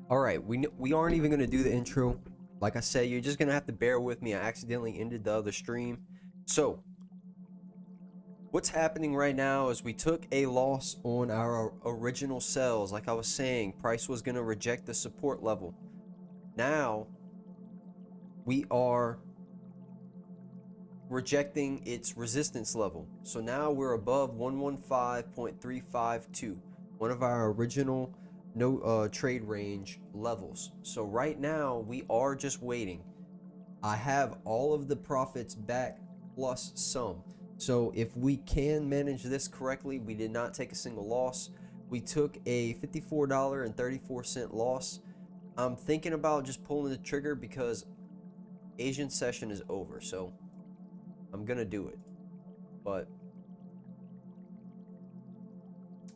All right, we aren't even gonna do the intro. Like I said, you're just gonna have to bear with me. I accidentally ended the other stream. So what's happening right now is we took a loss on our original sells. Like I was saying, price was gonna reject the support level. Now we are rejecting its resistance level. So now we're above 115.352, one of our original no trade range levels. So right now we are just waiting. I have all of the profits back plus some. So if we can manage this correctly, we did not take a single loss. We took a $54.34 loss. I'm thinking about just pulling the trigger because Asian session is over. So I'm gonna do it, but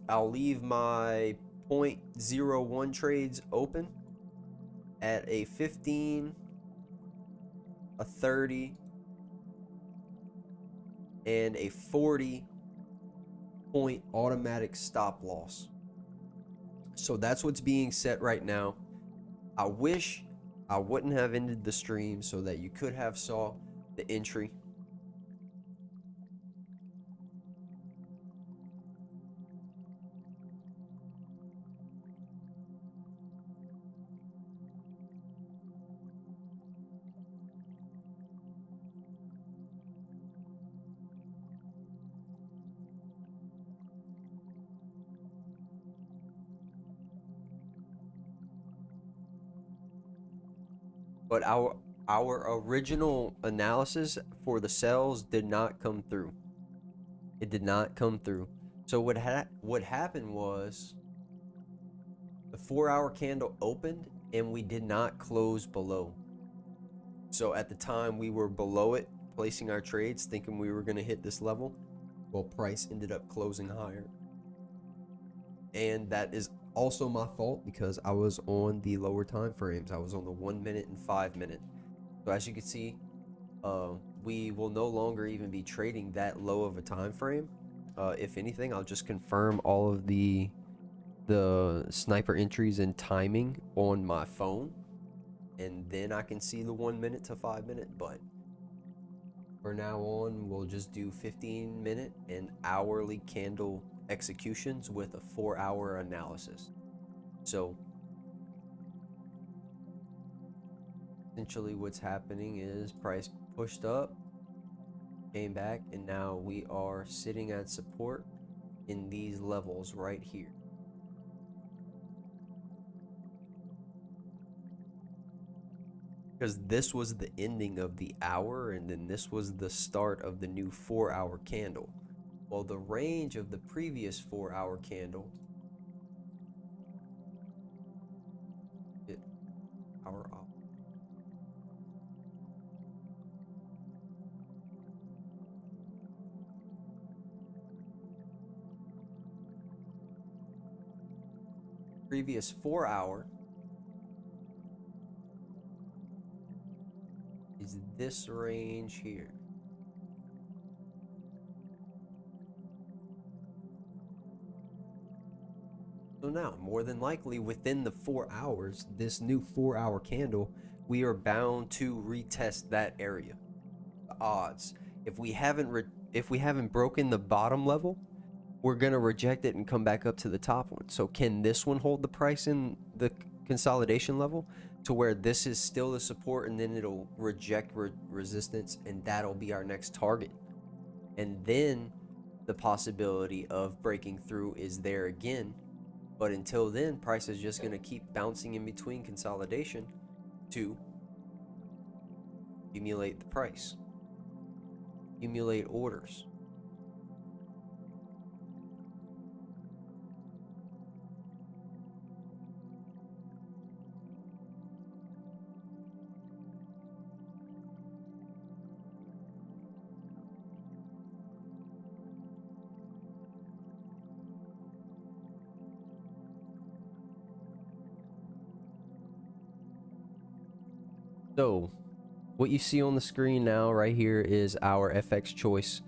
I'll leave my 0.01 trades open at a 15, a 30, and a 40 point automatic stop loss. So that's what's being set right now. I wish I wouldn't have ended the stream so that you could have saw the entry. But our original analysis for the sells did not come through. It did not come through. So what happened was the 4-hour candle opened and we did not close below. So at the time we were below it, placing our trades, thinking we were going to hit this level. Well, price ended up closing higher. And that is also my fault because I was on the lower time frames. I was on the 1 minute and 5 minute. So as you can see, we will no longer even be trading that low of a time frame. If anything, I'll just confirm all of the sniper entries and timing on my phone, and then I can see the 1 minute to 5 minute. But for now on, we'll just do 15 minute and hourly candle executions with a 4-hour analysis. So essentially what's happening is price pushed up, came back, and now we are sitting at support in these levels right here. Because this was the ending of the hour, and then this was the start of the new 4-hour candle. Well, the range of the previous 4-hour candle, previous 4-hour is this range here. So now, more than likely, within the 4 hours, this new 4-hour candle, we are bound to retest that area. The odds, if we haven't broken the bottom level, we're gonna reject it and come back up to the top one. So can this one hold the price in the consolidation level to where this is still the support, and then it'll reject resistance, and that'll be our next target? And then the possibility of breaking through is there again. But until then, price is just going to keep bouncing in between consolidation to accumulate the price, accumulate orders. So what you see on the screen now right here is our FX choice.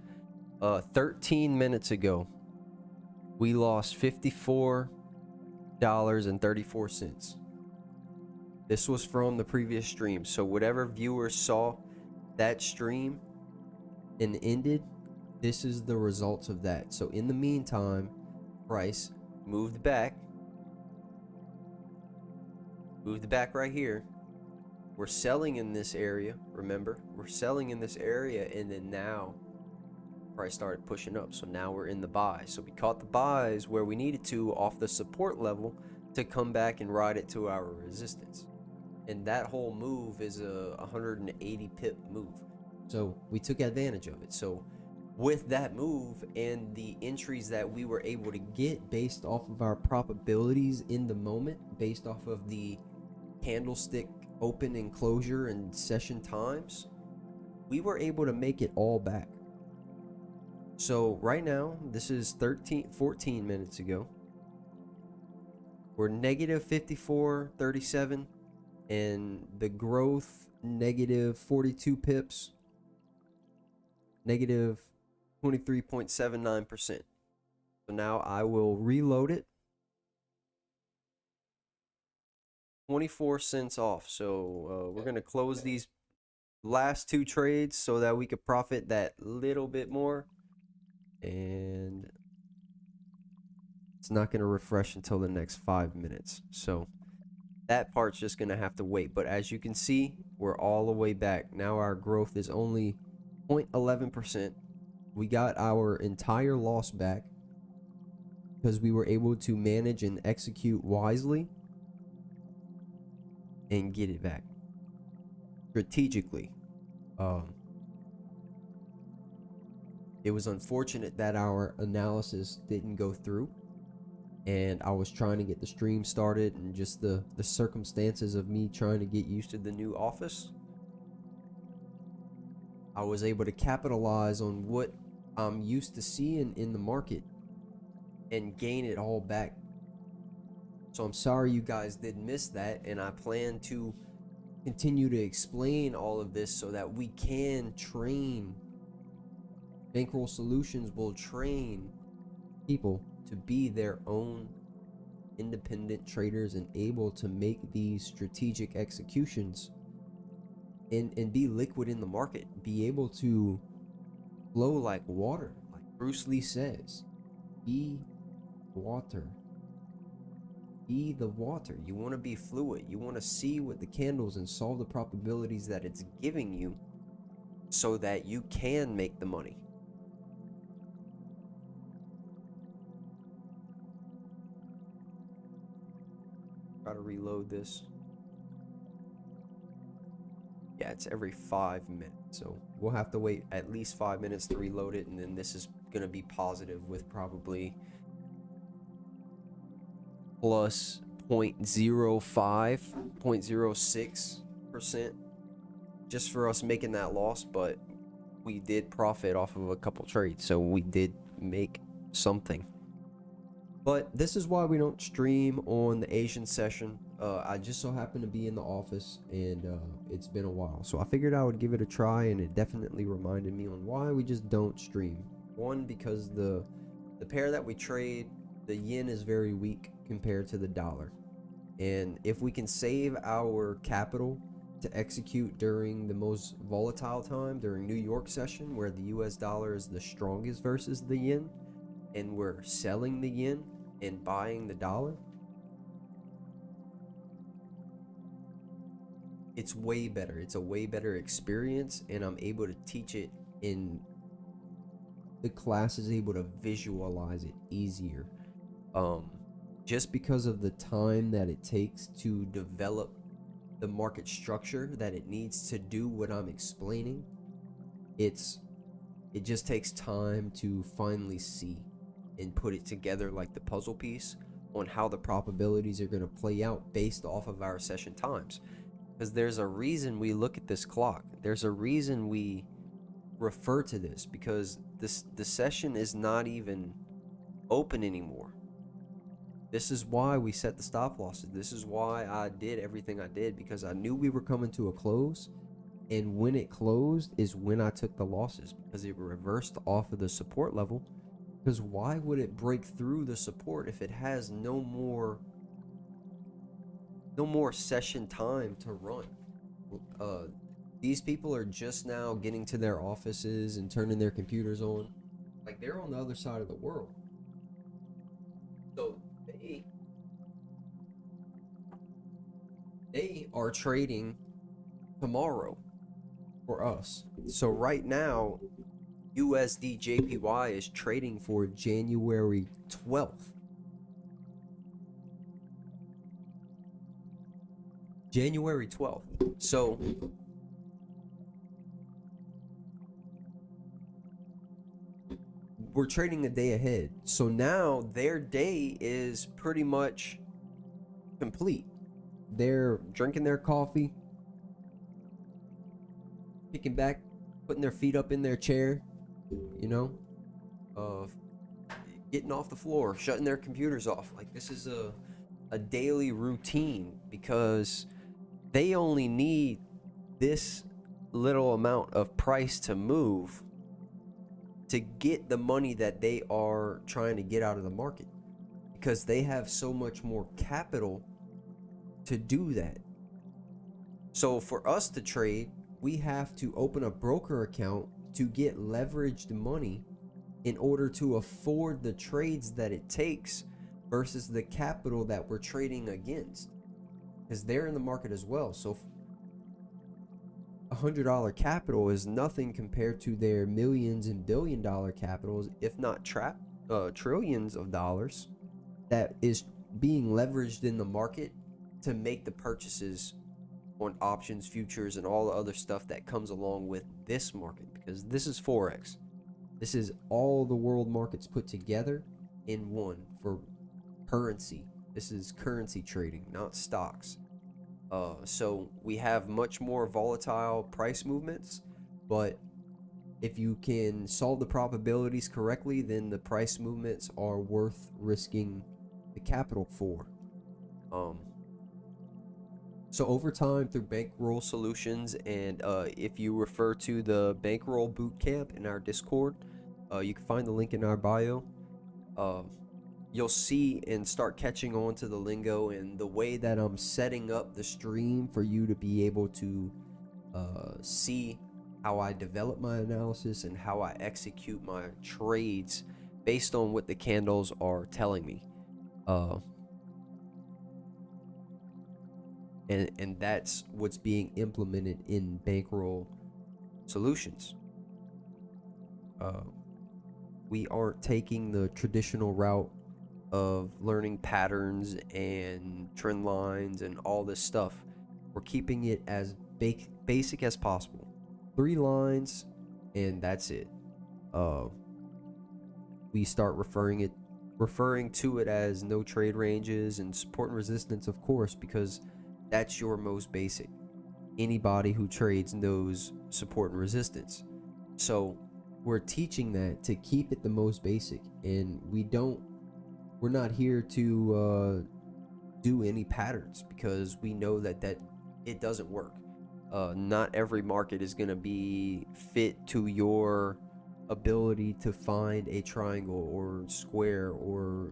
13 minutes ago, we lost $54.34. This was from the previous stream. So whatever viewers saw that stream and ended, this is the results of that. So in the meantime, price moved back right here. We're selling in this area. Remember, we're selling in this area, and then now price started pushing up. So now we're in the buy. So we caught the buys where we needed to off the support level to come back and ride it to our resistance. And that whole move is a 180 pip move. So we took advantage of it. So with that move and the entries that we were able to get based off of our probabilities in the moment, based off of the candlestick open and closure and session times, we were able to make it all back. So right now, this is 14 minutes ago. We're negative 54.37, and the growth negative 42 pips, negative 23.79%. So now I will reload it. 24 cents off. So we're going to close these last two trades so that we could profit that little bit more. And it's not going to refresh until the next 5 minutes. So that part's just going to have to wait. But as you can see, we're all the way back. Now our growth is only 0.11%. We got our entire loss back because we were able to manage and execute wisely and get it back strategically. It was unfortunate that our analysis didn't go through, and I was trying to get the stream started, and just the circumstances of me trying to get used to the new office, I was able to capitalize on what I'm used to seeing in the market and gain it all back. So I'm sorry you guys did miss that, and I plan to continue to explain all of this so that we can train. Bankroll Solutions will train people to be their own independent traders and able to make these strategic executions and be liquid in the market, be able to flow like water. Like Bruce Lee says, be water. Be the water. You want to be fluid. You want to see what the candles and solve the probabilities that it's giving you so that you can make the money. Try to reload this. Yeah, it's every 5 minutes. So we'll have to wait at least 5 minutes to reload it, and then this is going to be positive with probably plus 0.05, 0.06% just for us making that loss. But we did profit off of a couple trades, so we did make something. But this is why we don't stream on the Asian session. I just so happen to be in the office, and it's been a while, so I figured I would give it a try, and it definitely reminded me on why we just don't stream. One, because the pair that we trade, the yen is very weak compared to the dollar, and if we can save our capital to execute during the most volatile time, during New York session, where the US dollar is the strongest versus the yen, and we're selling the yen and buying the dollar, it's way better. It's a way better experience, and I'm able to teach it in the class, is able to visualize it easier. Just because of the time that it takes to develop the market structure that it needs to do what I'm explaining, it just takes time to finally see and put it together like the puzzle piece on how the probabilities are going to play out based off of our session times. Because there's a reason we look at this clock. There's a reason we refer to this, because the session is not even open anymore. This is why we set the stop losses. This is why I did everything I did, because I knew we were coming to a close, and when it closed is when I took the losses, because it reversed off of the support level. Because why would it break through the support if it has no more no more session time to run. Uh, these people are just now getting to their offices and turning their computers on. Like they're on the other side of the world. So they are trading tomorrow for us. So right now, USD JPY is trading for January 12th. January 12th. So we're trading a day ahead. So now their day is pretty much complete. They're drinking their coffee, kicking back, putting their feet up in their chair, you know, getting off the floor, shutting their computers off. Like this is a daily routine because they only need this little amount of price to move to get the money that they are trying to get out of the market, because they have so much more capital to do that. So for us to trade, we have to open a broker account to get leveraged money in order to afford the trades that it takes versus the capital that we're trading against, because they're in the market as well. So $100 capital is nothing compared to their millions and billion-dollar capitals, if not trillions of dollars, that is being leveraged in the market to make the purchases on options, futures, and all the other stuff that comes along with this market, because this is Forex. This is all the world markets put together in one for currency. This is currency trading, not stocks. So we have much more volatile price movements, but if you can solve the probabilities correctly, then the price movements are worth risking the capital for. So over time through Bankroll Solutions, and if you refer to the Bankroll Bootcamp in our Discord, you can find the link in our bio. You'll see and start catching on to the lingo and the way that I'm setting up the stream for you to be able to see how I develop my analysis and how I execute my trades based on what the candles are telling me. And that's what's being implemented in Bankroll Solutions. We aren't taking the traditional route of learning patterns and trend lines and all this stuff. We're keeping it as basic as possible. 3 lines and that's it. We start referring to it as no trade ranges and support and resistance, of course, because that's your most basic. Anybody who trades knows support and resistance. So we're teaching that to keep it the most basic, and we're not here to do any patterns, because we know that it doesn't work. Not every market is going to be fit to your ability to find a triangle or square or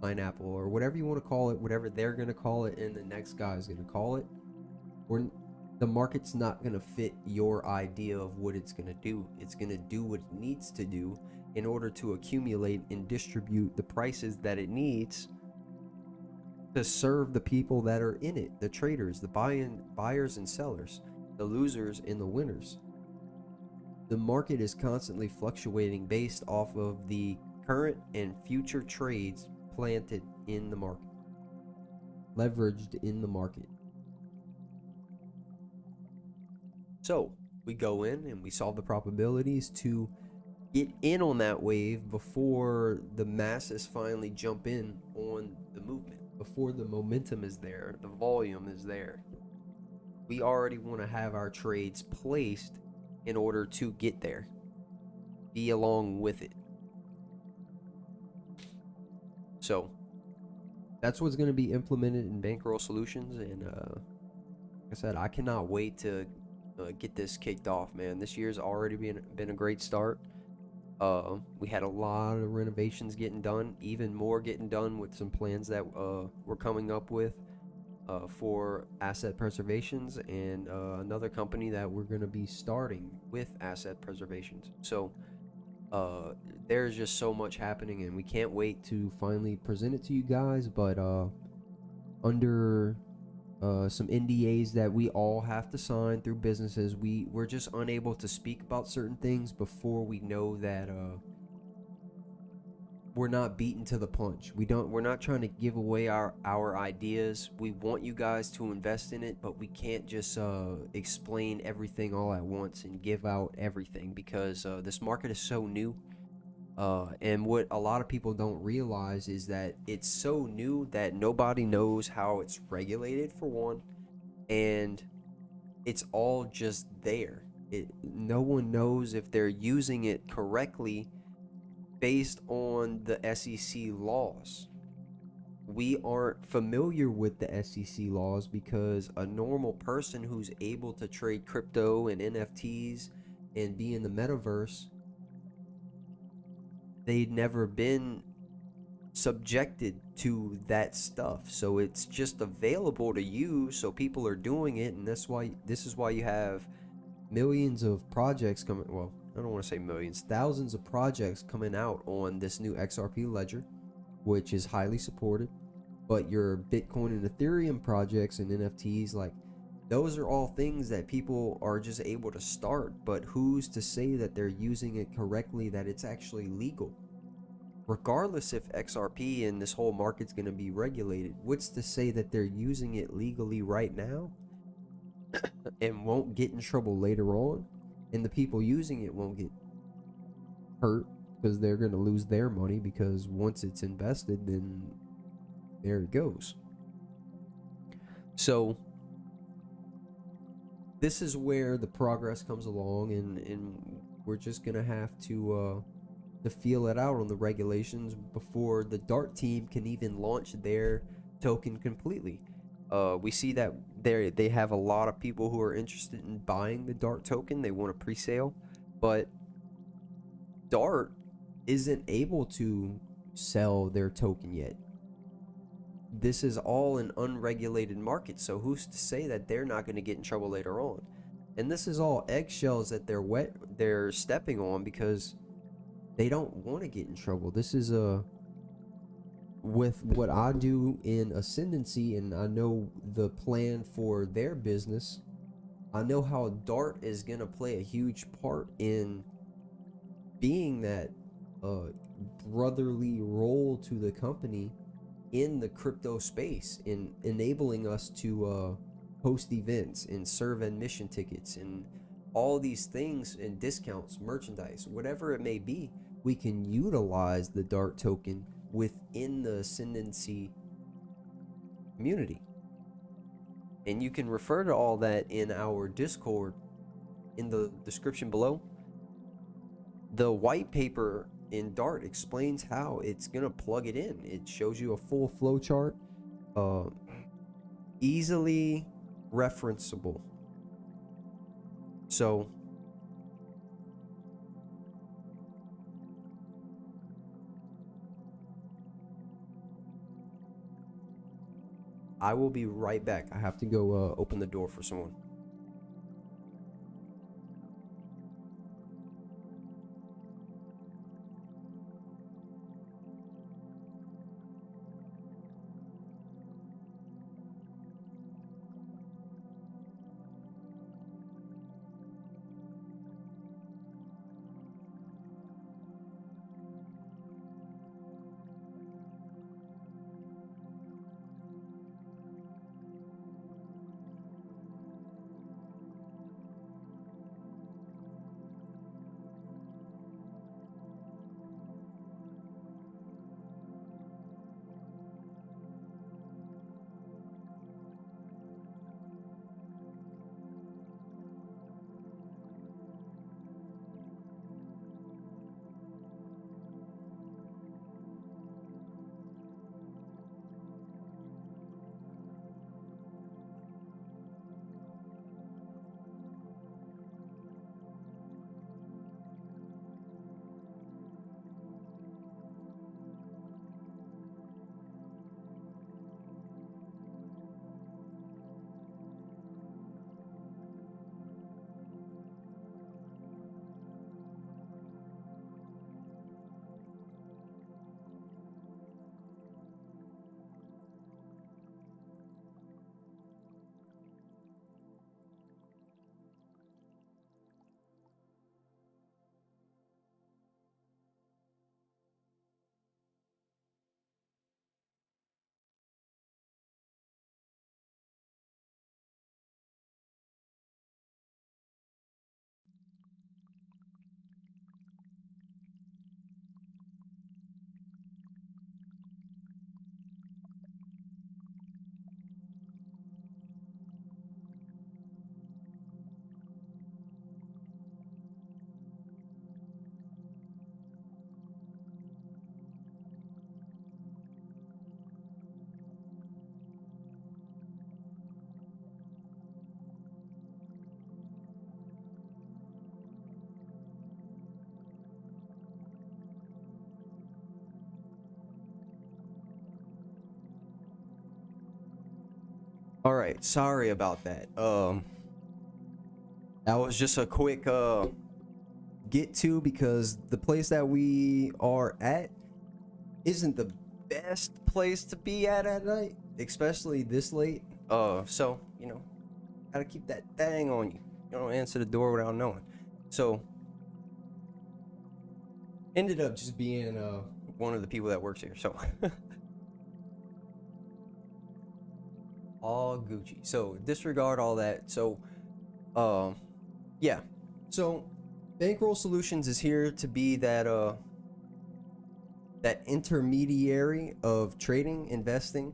pineapple or whatever you want to call it, whatever they're going to call it and the next guy is going to call it. The market's not going to fit your idea of what it's going to do. It's going to do what it needs to do in order to accumulate and distribute the prices that it needs to serve the people that are in it, the traders, the buyers and sellers, the losers and the winners. The market is constantly fluctuating based off of the current and future trades planted in the market, leveraged in the market. So we go in and we solve the probabilities to get in on that wave before the masses finally jump in on the movement, before the momentum is there, the volume is there. We already want to have our trades placed in order to get there, be along with it. So that's what's going to be implemented in Bankroll Solutions, and like I said, I cannot wait to get this kicked off, man. This year's already been a great start. We had a lot of renovations getting done, even more getting done with some plans that we're coming up with. for asset preservations, and another company that we're going to be starting with asset preservations. So there's just so much happening, and we can't wait to finally present it to you guys. But under some NDAs that we all have to sign through businesses, we're just unable to speak about certain things before we know that we're not beaten to the punch. We're not trying to give away our ideas. We want you guys to invest in it, but we can't just explain everything all at once and give out everything, because this market is so new. And what a lot of people don't realize is that it's so new that nobody knows how it's regulated, for one, and it's all just there. No one knows if they're using it correctly based on the SEC laws. We aren't familiar with the SEC laws because a normal person who's able to trade crypto and NFTs and be in the metaverse, they'd never been subjected to that stuff. So it's just available to you, so people are doing it, and this is why you have millions of projects coming, well, I don't want to say millions, thousands of projects coming out on this new XRP ledger, which is highly supported. But your Bitcoin and Ethereum projects and NFTs, like, those are all things that people are just able to start, but who's to say that they're using it correctly, that it's actually legal? Regardless if XRP and this whole market's going to be regulated, what's to say that they're using it legally right now and won't get in trouble later on, and the people using it won't get hurt because they're going to lose their money, because once it's invested, then there it goes. So this is where the progress comes along, and we're just going to have to feel it out on the regulations before the DART team can even launch their token completely. We see that they have a lot of people who are interested in buying the DART token. They want a pre-sale, but DART isn't able to sell their token yet. This is all an unregulated market, so who's to say that they're not going to get in trouble later on? And this is all eggshells that they're stepping on, because they don't want to get in trouble. This is with what I do in Ascendancy, and I know the plan for their business. I know how DART is going to play a huge part in being that brotherly role to the company in the crypto space, in enabling us to host events and serve admission tickets and all these things, and discounts, merchandise, whatever it may be. We can utilize the DART token within the Ascendancy community, and you can refer to all that in our Discord in the description below. The white paper in DART explains how it's gonna plug it in. It shows you a full flow chart, easily referenceable. So I will be right back. I have to go open the door for someone. All right, sorry about that. That was just a quick get to, because the place that we are at isn't the best place to be at night, especially this late. So you know, gotta keep that thing on you. You don't answer the door without knowing. So ended up just being one of the people that works here. So all Gucci. So disregard all that. So yeah. So Bankroll Solutions is here to be that that intermediary of trading, investing,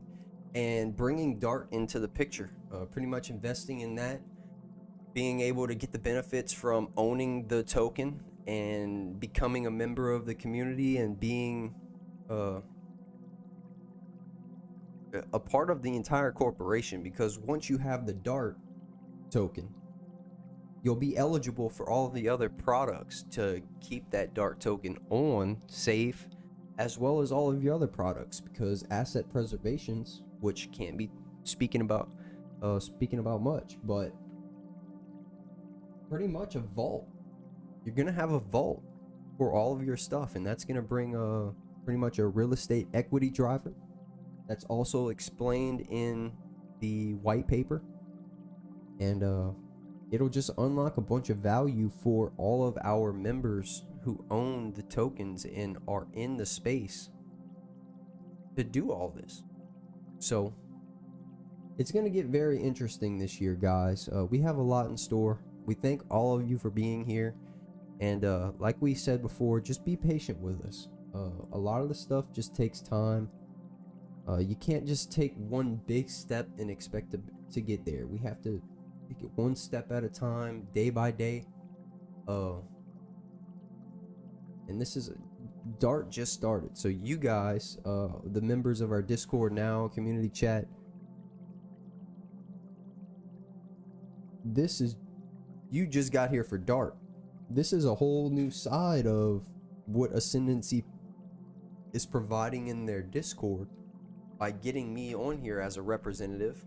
and bringing Dart into the picture. Pretty much investing in that, being able to get the benefits from owning the token and becoming a member of the community and being a part of the entire corporation. Because once you have the Dart token, you'll be eligible for all the other products to keep that Dart token on safe, as well as all of your other products, because asset preservations, which can't be speaking about much, but pretty much a vault. You're gonna have a vault for all of your stuff, and that's gonna bring pretty much a real estate equity driver. That's also explained in the white paper, and it'll just unlock a bunch of value for all of our members who own the tokens and are in the space to do all this. So it's going to get very interesting this year, guys. We have a lot in store. We thank all of you for being here. And like we said before, just be patient with us. A lot of the stuff just takes time. You can't just take one big step and expect to get there. We have to take it one step at a time, day by day. And this is Dart just started. So you guys, the members of our Discord now, community chat, you just got here for Dart. This is a whole new side of what Ascendancy is providing in their Discord by getting me on here as a representative.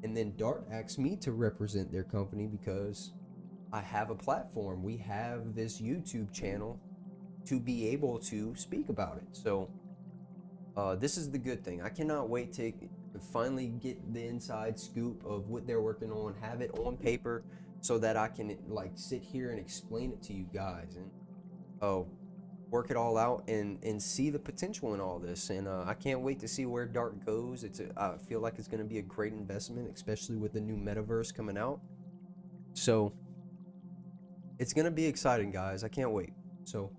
And then Dart asked me to represent their company because I have a platform. We have this YouTube channel to be able to speak about it. So this is the good thing. I cannot wait to finally get the inside scoop of what they're working on, have it on paper, so that I can like sit here and explain it to you guys and work it all out and see the potential in all this. And I can't wait to see where Dart goes. I feel like it's going to be a great investment, especially with the new metaverse coming out. So it's going to be exciting, guys. I can't wait. So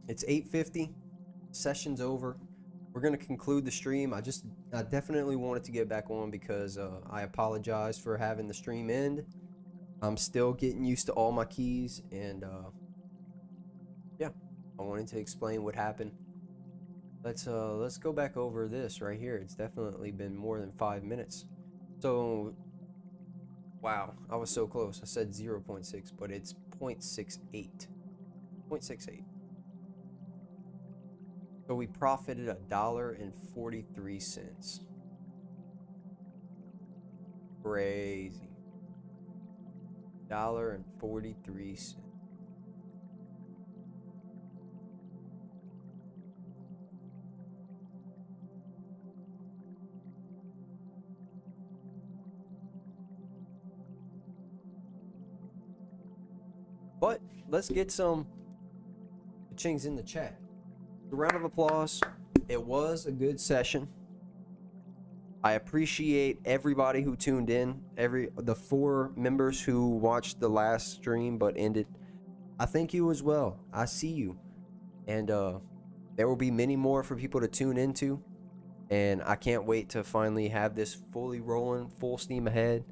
it's 8:50, session's over. We're going to conclude the stream. I definitely wanted to get back on because I apologize for having the stream end. I'm still getting used to all my keys, and yeah, I wanted to explain what happened. Let's go back over this right here. It's definitely been more than 5 minutes. So wow, I was so close. I said 0.6, but it's 0.68. 0.68. So we profited $1.43. Crazy. $1.43. But let's get some chings in the chat. A round of applause. It was a good session. I appreciate everybody who tuned in, the 4 members who watched the last stream but ended. I thank you as well. I see you. And there will be many more for people to tune into. And I can't wait to finally have this fully rolling, full steam ahead.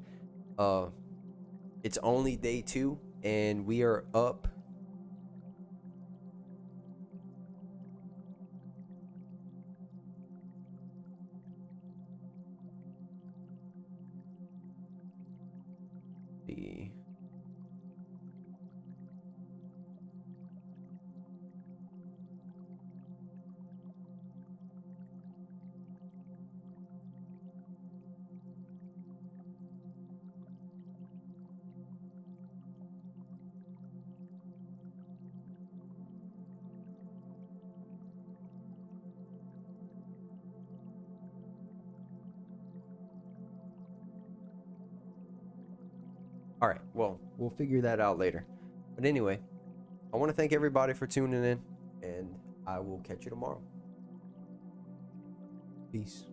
It's only day 2 and we are up. All right, well, we'll figure that out later. But anyway, I want to thank everybody for tuning in, and I will catch you tomorrow. Peace.